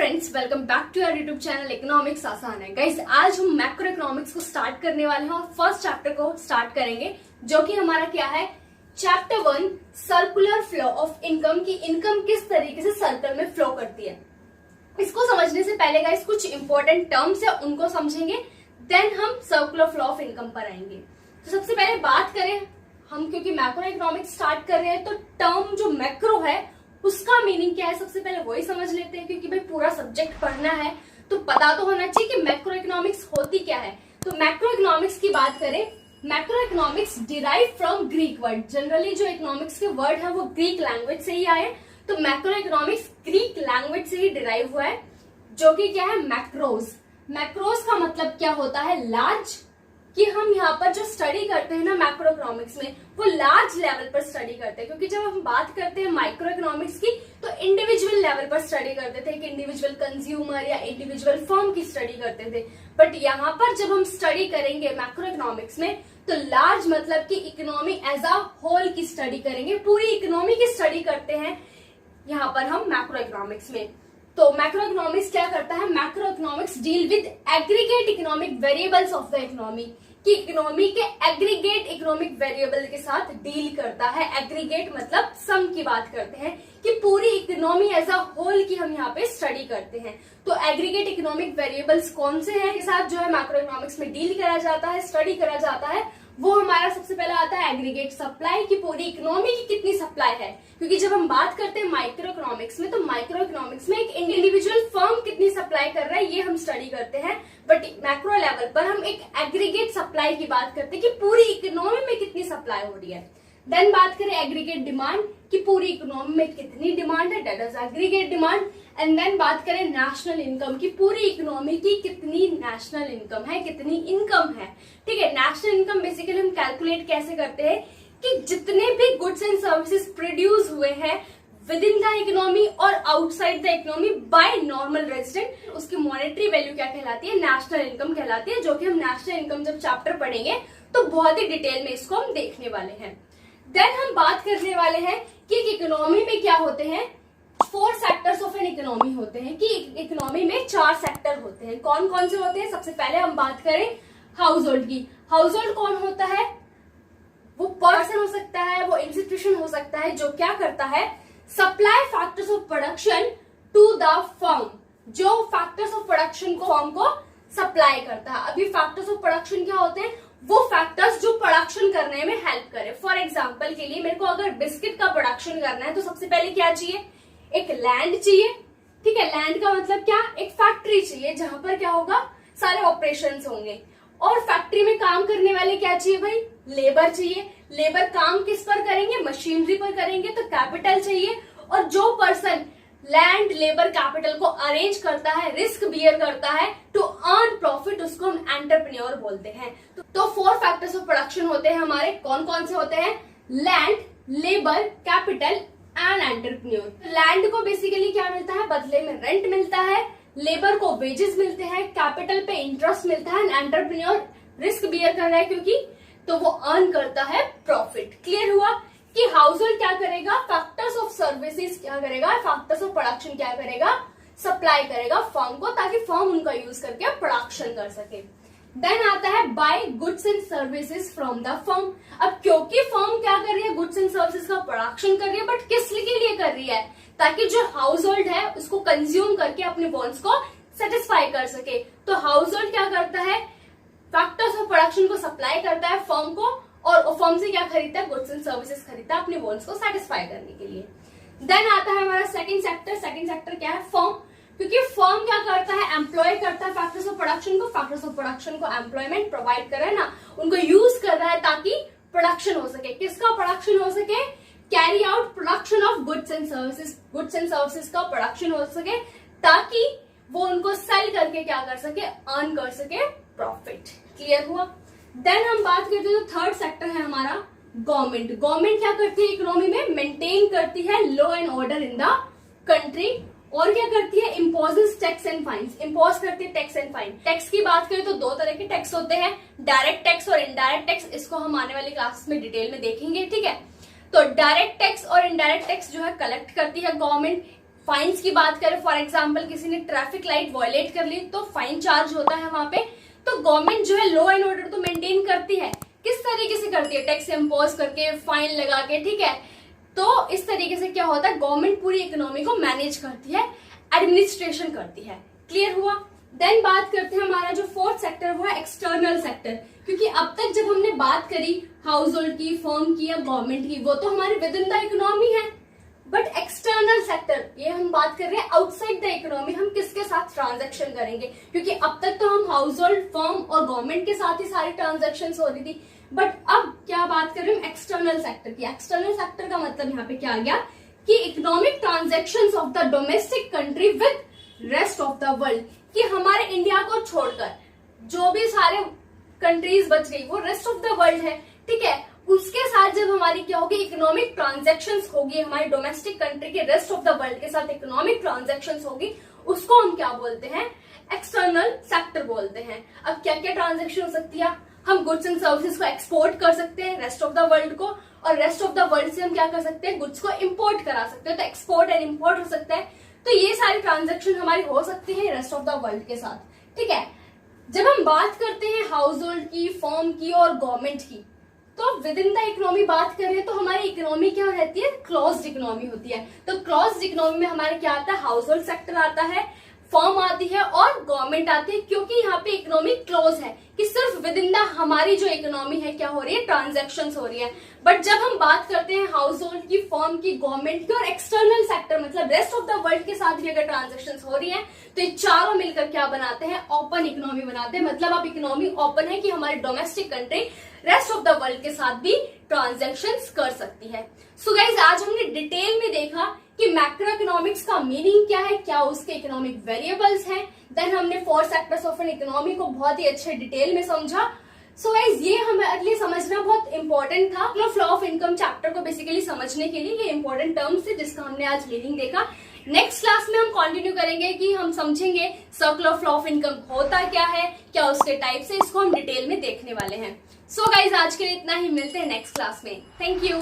Friends, welcome back to our YouTube channel economics आसान है। Guys, आज हम मैक्रो इकोनॉमिक्स को स्टार्ट करने वाले हैं और फर्स्ट चैप्टर को स्टार्ट करेंगे, जो कि हमारा क्या है, chapter 1 circular flow of income की इनकम किस तरीके से सर्कल में फ्लो करती है। इसको समझने से पहले गाइस कुछ इंपॉर्टेंट टर्म्स है, उनको समझेंगे, देन हम सर्कुलर फ्लो ऑफ इनकम पर आएंगे। तो सबसे पहले बात करें हम, क्योंकि मैक्रो इकोनॉमिक्स स्टार्ट कर रहे हैं, तो टर्म जो मैक्रो है उसका मीनिंग क्या है सबसे पहले वही समझ लेते हैं, क्योंकि भाई पूरा सब्जेक्ट पढ़ना है तो पता तो होना चाहिए कि मैक्रो इकोनॉमिक्स होती क्या है। तो मैक्रो इकोनॉमिक्स की बात करें, macro economics derive from Greek word. Generally जो इकोनॉमिक्स के वर्ड है वो ग्रीक लैंग्वेज से ही आए, तो मैक्रो इकोनॉमिक्स ग्रीक लैंग्वेज से ही डिराइव हुआ है, जो कि क्या है, मैक्रोज। मैक्रोज का मतलब क्या होता है, लार्ज, कि हम यहाँ पर जो स्टडी करते हैं ना मैक्रो इकोनॉमिक्स में, वो लार्ज लेवल पर स्टडी करते हैं। क्योंकि जब हम बात करते हैं माइक्रो इकोनॉमिक्स की तो इंडिविजुअल लेवल पर स्टडी करते थे, कि इंडिविजुअल कंज्यूमर या इंडिविजुअल फर्म की स्टडी करते थे। बट यहाँ पर जब हम स्टडी करेंगे मैक्रो इकोनॉमिक्स में, तो लार्ज मतलब कि इकोनॉमी एज अ होल की स्टडी करेंगे, पूरी इकोनॉमी की स्टडी करते हैं यहाँ पर हम मैक्रो इकोनॉमिक्स में। तो मैक्रो इकोनॉमिक्स क्या करता है, macro economics deal with aggregate economic variables of the economy, कि इकोनॉमी के एग्रीगेट इकोनॉमिक वेरिएबल के साथ डील करता है। एग्रीगेट मतलब सम की बात करते हैं, कि पूरी इकोनॉमी एज अ होल की हम यहाँ पे स्टडी करते हैं। तो एग्रीगेट इकोनॉमिक वेरिएबल्स कौन से हैं के साथ जो है मैक्रो इकोनॉमिक्स में डील करा जाता है, स्टडी करा जाता है, वो हमारा सबसे पहला आता है एग्रीगेट सप्लाई, की पूरी इकोनॉमी की कितनी सप्लाई है। क्योंकि जब हम बात करते हैं माइक्रो इकोनॉमिक्स में, तो माइक्रो इकोनॉमिक्स में एक इंडिविजुअल फर्म कितनी सप्लाई कर रहा है ये हम स्टडी करते हैं, बट मैक्रो लेवल पर हम एक एग्रीगेट सप्लाई की बात करते हैं, कि पूरी इकोनॉमी में कितनी सप्लाई हो रही है। देन बात करें एग्रीगेट डिमांड, कि पूरी इकोनॉमी में कितनी डिमांड है, that is aggregate demand. And then बात करें नेशनल इनकम, की पूरी इकोनॉमी की कितनी नेशनल इनकम है, कितनी इनकम है। ठीक है, नेशनल इनकम बेसिकली हम कैलकुलेट कैसे करते हैं, कि जितने भी गुड्स एंड सर्विसेज प्रोड्यूस हुए हैं विद इन द इकोनॉमी और outside the economy by normal resident, उसकी मॉनेटरी वैल्यू क्या कहलाती है, नेशनल इनकम कहलाती है। जो कि हम नेशनल इनकम जब चैप्टर पढ़ेंगे तो बहुत ही डिटेल में इसको हम देखने वाले हैं। देन हम बात करने वाले हैं कि इकोनॉमी में क्या होते हैं, 4 सेक्टर्स ऑफ एन इकोनॉमी होते हैं, कि इकोनॉमी में 4 सेक्टर होते हैं। कौन कौन से होते हैं, सबसे पहले हम बात करें हाउस होल्ड की। हाउस होल्ड कौन होता है, वो पर्सन हो सकता है, वो इंस्टीट्यूशन हो सकता है, जो क्या करता है, supply factors of production to the firm, जो फैक्टर्स ऑफ प्रोडक्शन को फर्म को सप्लाई करता है। अभी फैक्टर्स ऑफ प्रोडक्शन क्या होते हैं, वो फैक्टर्स जो प्रोडक्शन करने में हेल्प करे। फॉर एग्जांपल के लिए मेरे को अगर बिस्किट का प्रोडक्शन करना है, तो सबसे पहले क्या चाहिए, एक लैंड चाहिए। ठीक है, लैंड का मतलब क्या, एक फैक्ट्री चाहिए जहां पर क्या होगा, सारे ऑपरेशंस होंगे। और फैक्ट्री में काम करने वाले क्या चाहिए भाई, लेबर चाहिए। लेबर काम किस पर करेंगे, मशीनरी पर करेंगे, तो कैपिटल चाहिए। और जो पर्सन लैंड लेबर कैपिटल को अरेंज करता है, रिस्क बियर करता है टू अर्न प्रॉफिट, उसको हम एंटरप्रेन्योर बोलते हैं। तो 4 फैक्टर्स ऑफ प्रोडक्शन होते हैं हमारे। कौन कौन से होते हैं, land, labour, capital and entrepreneur. Land को बेसिकली क्या मिलता है, बदले में रेंट मिलता है, लेबर को वेजेस मिलते हैं, कैपिटल पे इंटरेस्ट मिलता है, एंटरप्रेन्योर रिस्क बियर कर रहा है क्योंकि, तो वो अर्न करता है प्रॉफिट। क्लियर हुआ कि हाउस होल्ड क्या करेगा, फैक्टर्स ऑफ सर्विसेज क्या करेगा, फैक्टर्स ऑफ प्रोडक्शन क्या करेगा, सप्लाई करेगा फर्म को, ताकि फर्म उनका यूज करके प्रोडक्शन कर सके। देन आता है buy goods and services from the firm. अब क्योंकि फर्म क्या कर रही है, गुड्स एंड सर्विसेज का प्रोडक्शन कर रही है, बट किस के लिए कर रही है, ताकि जो हाउस होल्ड है उसको कंज्यूम करके अपने वांट्स को सेटिस्फाई कर सके। तो हाउस होल्ड क्या करता है, फैक्टर्स ऑफ प्रोडक्शन को सप्लाई करता है फर्म को, और फर्म से क्या खरीदता है, गुड्स एंड सर्विसेज खरीदता है अपने वांट्स को सेटिस्फाई करने के लिए। देन आता है हमारा सेकंड सेक्टर। सेकंड सेक्टर क्या है, फर्म। क्योंकि फर्म क्या करता है, एम्प्लॉय करता है फैक्टर्स ऑफ प्रोडक्शन को, फैक्टर्स ऑफ प्रोडक्शन को एम्प्लॉयमेंट प्रोवाइड कर रहा है ना, उनको यूज कर रहा है ताकि प्रोडक्शन हो सके। किसका प्रोडक्शन हो सके, carry out production of goods and services, goods and services का प्रोडक्शन हो सके, ताकि वो उनको सेल करके क्या कर सके, अर्न कर सके प्रॉफिट। क्लियर हुआ। देन हम बात करते हैं, तो थर्ड सेक्टर है हमारा गवर्नमेंट। गवर्नमेंट क्या करती है, इकोनॉमी में मेंटेन करती है law and order in the country, और क्या करती है, imposes tax and fines, impose करती है टैक्स एंड फाइन। टैक्स की बात करें तो 2 तरह के टैक्स होते हैं, डायरेक्ट टैक्स और इनडायरेक्ट टैक्स। इसको हम आने वाली क्लासेस में डिटेल में देखेंगे। ठीक है, तो डायरेक्ट टैक्स और इनडायरेक्ट टैक्स जो है कलेक्ट करती है गवर्नमेंट। फाइन्स की बात करें, फॉर एग्जाम्पल किसी ने ट्रैफिक लाइट वायलेट कर ली तो फाइन चार्ज होता है वहां पे। तो गवर्नमेंट जो है लॉ एंड ऑर्डर तो मेंटेन करती है, किस तरीके से करती है, टैक्स इम्पोज करके, फाइन लगा के, ठीक है। तो इस तरीके से क्या होता है, गवर्नमेंट पूरी इकोनॉमी को मैनेज करती है, एडमिनिस्ट्रेशन करती है। क्लियर हुआ। देन बात करते हैं हमारा जो फोर्थ सेक्टर वो है एक्सटर्नल सेक्टर, क्योंकि अब तक जब हमने बात करी हाउस होल्ड की, फर्म की या गवर्नमेंट की, वो तो हमारे विद इन द इकोनॉमी है। बट एक्सटर्नल सेक्टर, ये हम बात कर रहे हैं आउटसाइड द इकोनॉमी, हम किसके साथ ट्रांजैक्शन करेंगे, क्योंकि अब तक तो हम हाउस होल्ड, फर्म और गवर्नमेंट के साथ ही सारी ट्रांजैक्शन हो रही थी। बट अब क्या बात कर रहे हैं एक्सटर्नल सेक्टर की। एक्सटर्नल सेक्टर का मतलब यहाँ पे क्या आ गया कि economic transactions of the domestic country with rest of the world, कि हमारे इंडिया को छोड़कर जो भी सारे कंट्रीज बच गई वो रेस्ट ऑफ द वर्ल्ड है, ठीक है। उसके साथ जब हमारी क्या होगी, इकोनॉमिक ट्रांजैक्शंस होगी, हमारी डोमेस्टिक कंट्री के रेस्ट ऑफ द वर्ल्ड के साथ इकोनॉमिक ट्रांजैक्शंस होगी, उसको हम क्या बोलते हैं, एक्सटर्नल सेक्टर बोलते हैं। अब क्या क्या ट्रांजैक्शन हो सकती है, हम गुड्स एंड सर्विसेज को एक्सपोर्ट कर सकते हैं रेस्ट ऑफ द वर्ल्ड को, और रेस्ट ऑफ द वर्ल्ड से हम क्या कर सकते हैं, गुड्स को इंपोर्ट करा सकते हैं, तो एक्सपोर्ट एंड इंपोर्ट हो सकता है। तो ये सारी ट्रांजैक्शन हमारी हो सकती है रेस्ट ऑफ द वर्ल्ड के साथ, ठीक है। जब हम बात करते हैं हाउस होल्ड की, फर्म की और गवर्नमेंट की, तो विद इन द इकोनॉमी बात करें तो हमारी इकोनॉमी क्या रहती है, क्लोज्ड इकोनॉमी होती है। तो क्लोज्ड इकोनॉमी में हमारे क्या आता है, हाउस होल्ड सेक्टर आता है, फर्म आती है और गवर्नमेंट आती है, क्योंकि यहाँ पे इकोनॉमी क्लोज है कि सिर्फ विद इन द हमारी जो इकोनॉमी है क्या हो रही है, ट्रांजैक्शंस हो रही है। बट जब हम बात करते हैं हाउस होल्ड की, फर्म की, गवर्नमेंट की और एक्सटर्नल सेक्टर मतलब रेस्ट ऑफ द वर्ल्ड के साथ भी अगर ट्रांजैक्शंस हो रही है, तो ये चारों मिलकर क्या बनाते हैं, ओपन इकोनॉमी बनाते हैं। मतलब अब इकोनॉमी ओपन है कि हमारी domestic country rest of the world के साथ भी ट्रांजैक्शंस कर सकती है। सो गाइज आज हमने डिटेल में देखा कि मैक्रो इकोनॉमिक्स का मीनिंग क्या है, क्या उसके इकोनॉमिक वेरिएबल्स हैं। देन हमने 4 सेक्टर्स ऑफ एन इकोनॉमी को बहुत ही अच्छे डिटेल में समझा। सो गाइज ये हमारे लिए समझना बहुत इंपॉर्टेंट था। फ्लो ऑफ इनकम चैप्टर को बेसिकली समझने के लिए ये इंपॉर्टेंट टर्म्स थे जिसका हमने आज मीनिंग देखा। नेक्स्ट क्लास में हम कंटिन्यू करेंगे कि हम समझेंगे सर्कुलर फ्लो ऑफ इनकम होता क्या है, क्या उसके टाइप्स है, इसको हम डिटेल में देखने वाले हैं। सो गाइज आज के लिए इतना ही, मिलते हैं नेक्स्ट क्लास में। Thank you.